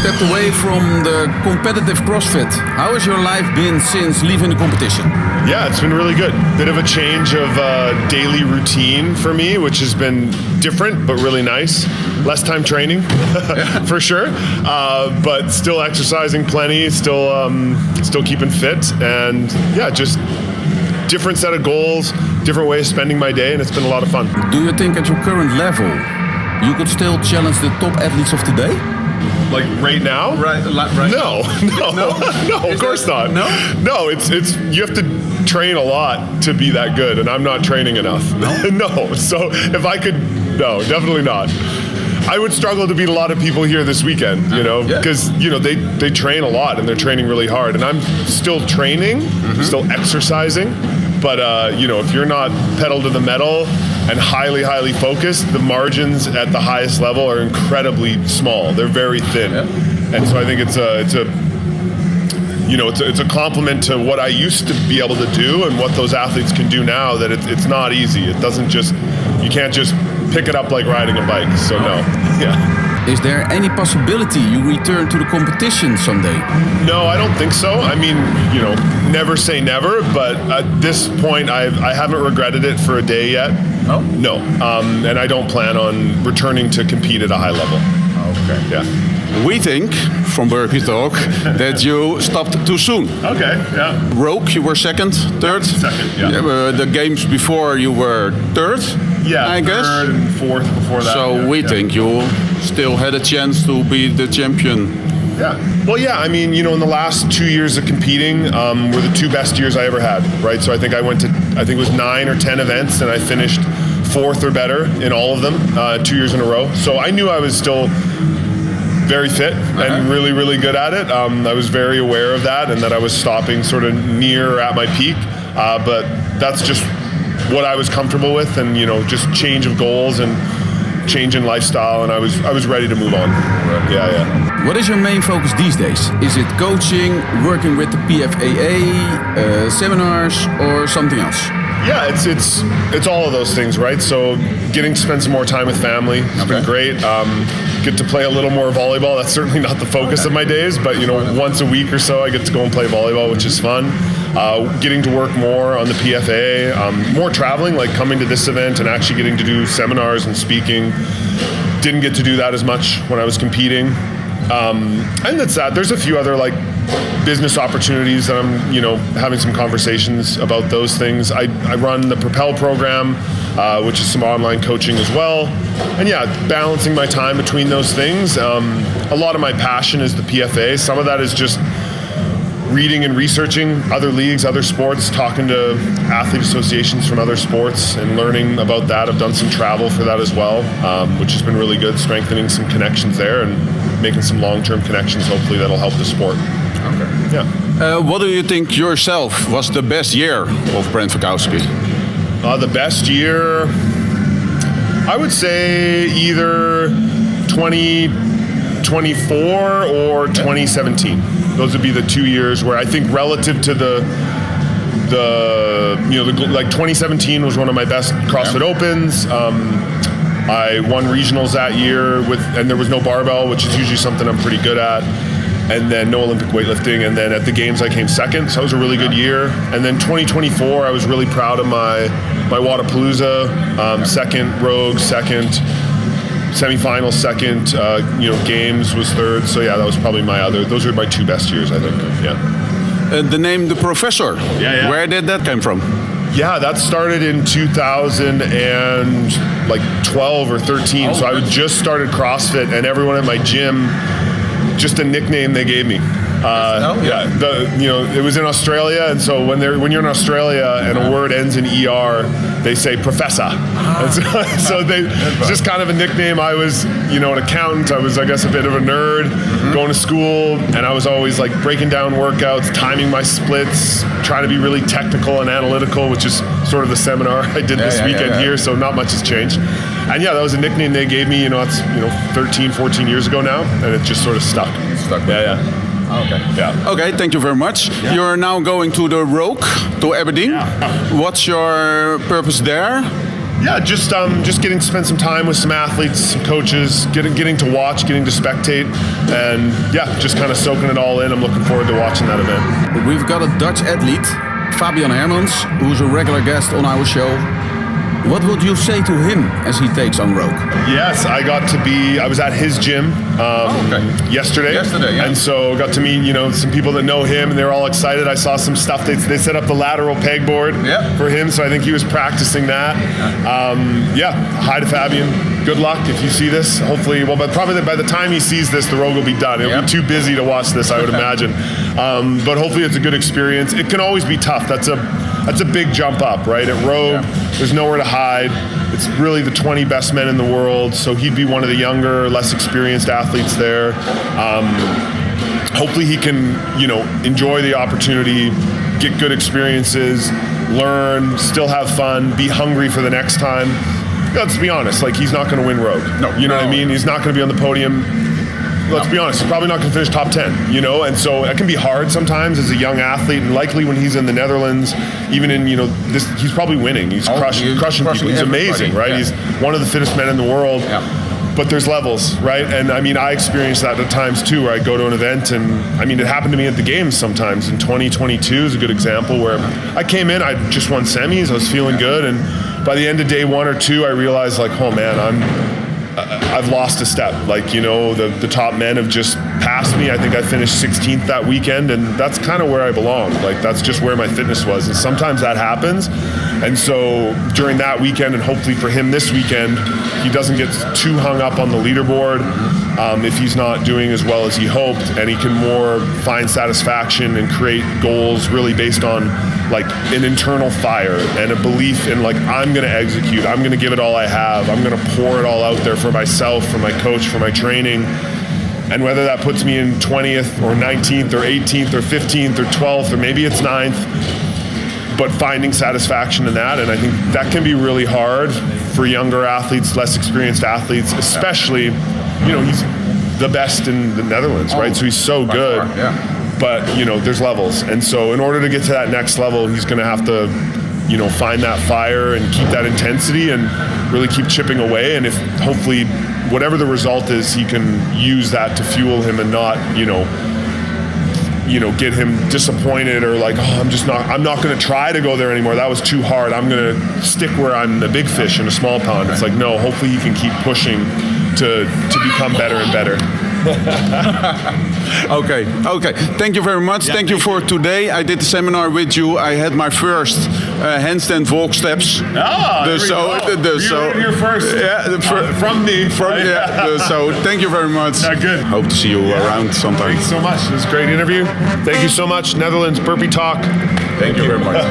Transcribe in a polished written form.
stepped away from the competitive CrossFit. How has your life been since leaving the competition? Yeah, it's been really good. Bit of a change of daily routine for me, which has been different but really nice. Less time training, for sure, but still exercising plenty, still keeping fit, and yeah, just different set of goals, different way of spending my day, and it's been a lot of fun. Do you think at your current level you could still challenge the top athletes of today? Like right now? Right. No, of course not. No, it's you have to train a lot to be that good, and I'm not training enough. No. So if I could, no, definitely not. I would struggle to beat a lot of people here this weekend, because they train a lot and they're training really hard, and I'm still training, still exercising, but if you're not pedal to the metal and highly focused, the margins at the highest level are incredibly small. They're very thin, and so I think it's a compliment to what I used to be able to do and what those athletes can do now. That it's not easy. It doesn't just, you can't just pick it up like riding a bike. So no, Is there any possibility you return to the competition someday? No, I don't think so. I mean, never say never, but at this point, I haven't regretted it for a day yet. Oh? No, and I don't plan on returning to compete at a high level. Okay. Yeah. We think, from BurpeeTalk, that you stopped too soon. Okay, yeah. Rogue, you were second, third? Second, yeah. The games before you were third, I guess. Third and fourth before that. So we think you still had a chance to be the champion. Yeah. Well, yeah, I mean, in the last 2 years of competing were the two best years I ever had, right? So I think it was 9 or 10 events, and I finished fourth or better in all of them 2 years in a row. So I knew I was still very fit and really good at it. I was very aware of that, and that I was stopping sort of near or at my peak. But that's just what I was comfortable with, and just change of goals and change in lifestyle, and I was ready to move on. Yeah. What is your main focus these days? Is it coaching, working with the PFAA, seminars, or something else? Yeah, it's all of those things, right? So getting to spend some more time with family has been great. Get to play a little more volleyball. That's certainly not the focus of my days, but once a week or so I get to go and play volleyball, which is fun. Getting to work more on the PFA, more traveling, like coming to this event and actually getting to do seminars and speaking. Didn't get to do that as much when I was competing. And that's that. There's a few other business opportunities that I'm, having some conversations about those things. I run the Propel program, which is some online coaching as well. And yeah, balancing my time between those things. A lot of my passion is the PFA. Some of that is just reading and researching other leagues, other sports, talking to athlete associations from other sports and learning about that. I've done some travel for that as well, which has been really good, strengthening some connections there and making some long-term connections, hopefully that'll help the sport. Okay. Yeah. What do you think yourself was the best year of Brent Fikowski? The best year, I would say either 2024 or 2017. Those would be the 2 years where I think relative to the 2017 was one of my best CrossFit Opens. I won regionals that year and there was no barbell, which is usually something I'm pretty good at. And then no Olympic weightlifting. And then at the games I came second, so that was a really good year. And then 2024, I was really proud of my Wadapalooza, second, Rogue, second, semifinal, second, games was third. So yeah, that was probably those were my two best years, I think. Yeah. The name The Professor. Yeah. Where did that come from? Yeah, that started in 2012 or 13. So I had just started CrossFit, and everyone at my gym, just a nickname they gave me. It was in Australia, and so when you're in Australia and a word ends in ER, they say professor. So they just kind of a nickname. I was, an accountant. I was, I guess, a bit of a nerd, going to school, and I was always breaking down workouts, timing my splits, trying to be really technical and analytical, which is sort of the seminar I did this weekend here. So not much has changed. And yeah, that was a nickname they gave me. It's 13, 14 years ago now, and it just sort of stuck. Yeah. Okay. Yeah. Okay, thank you very much. Yeah. You're now going to the Rogue, to Aberdeen. Yeah. What's your purpose there? Yeah, just getting to spend some time with some athletes, some coaches, getting to watch, getting to spectate, and yeah, just kind of soaking it all in. I'm looking forward to watching that event. We've got a Dutch athlete, Fabian Hermans, who's a regular guest on our show. What would you say to him as he takes on rogue? Yes, I was at his gym yesterday. Yeah. And so got to meet, some people that know him, and they were all excited. I saw some stuff. They set up the lateral pegboard for him, so I think he was practicing that. Hi to Fabian. Good luck if you see this. Hopefully, but probably by the time he sees this, the rogue will be done. He'll be too busy to watch this, I would imagine. But hopefully it's a good experience. It can always be tough. That's a big jump up, right? At rogue, there's nowhere to hide. It's really the 20 best men in the world, so he'd be one of the younger, less experienced athletes there. Hopefully he can, enjoy the opportunity, get good experiences, learn, still have fun, be hungry for the next time. Let's be honest, he's not going to win rogue. No, you know what I mean? He's not going to be on the podium. Let's be honest, he's probably not going to finish top 10, and so it can be hard sometimes as a young athlete, and likely when he's in the Netherlands, even in, he's probably winning. He's crushing people. He's amazing, right? Yeah. He's one of the fittest men in the world. Yeah. But there's levels, right? And I experienced that at times too, where I go to an event and, it happened to me at the games sometimes. In 2022 is a good example where I came in, I just won semis, I was feeling good, and by the end of day 1 or 2, I realized oh man, I've lost a step. The top men have just passed me. I think I finished 16th that weekend, and that's kind of where I belong. That's just where my fitness was. And sometimes that happens. And so during that weekend, and hopefully for him this weekend, he doesn't get too hung up on the leaderboard if he's not doing as well as he hoped, and he can more find satisfaction and create goals really based on an internal fire and a belief in I'm going to execute, I'm going to give it all I have, I'm going to pour it all out there for myself, for my coach, for my training. And whether that puts me in 20th or 19th or 18th or 15th or 12th or maybe it's 9th, but finding satisfaction in that. And I think that can be really hard for younger athletes, less experienced athletes, especially, he's the best in the Netherlands, right? So he's so good. But, there's levels. And so in order to get to that next level, he's going to have to, find that fire and keep that intensity and really keep chipping away. And if hopefully whatever the result is, he can use that to fuel him and not, get him disappointed or I'm not going to try to go there anymore. That was too hard. I'm going to stick where I'm the big fish in a small pond. It's no, hopefully he can keep pushing to become better and better. Okay. Thank you very much. Thank you for today. I did the seminar with you. I had my first handstand walk steps. You're first. From me. So thank you very much. Good. Hope to see you around sometime. Thanks so much. It was a great interview. Thank you so much. Netherlands, BurpeeTalk. Thank you very much.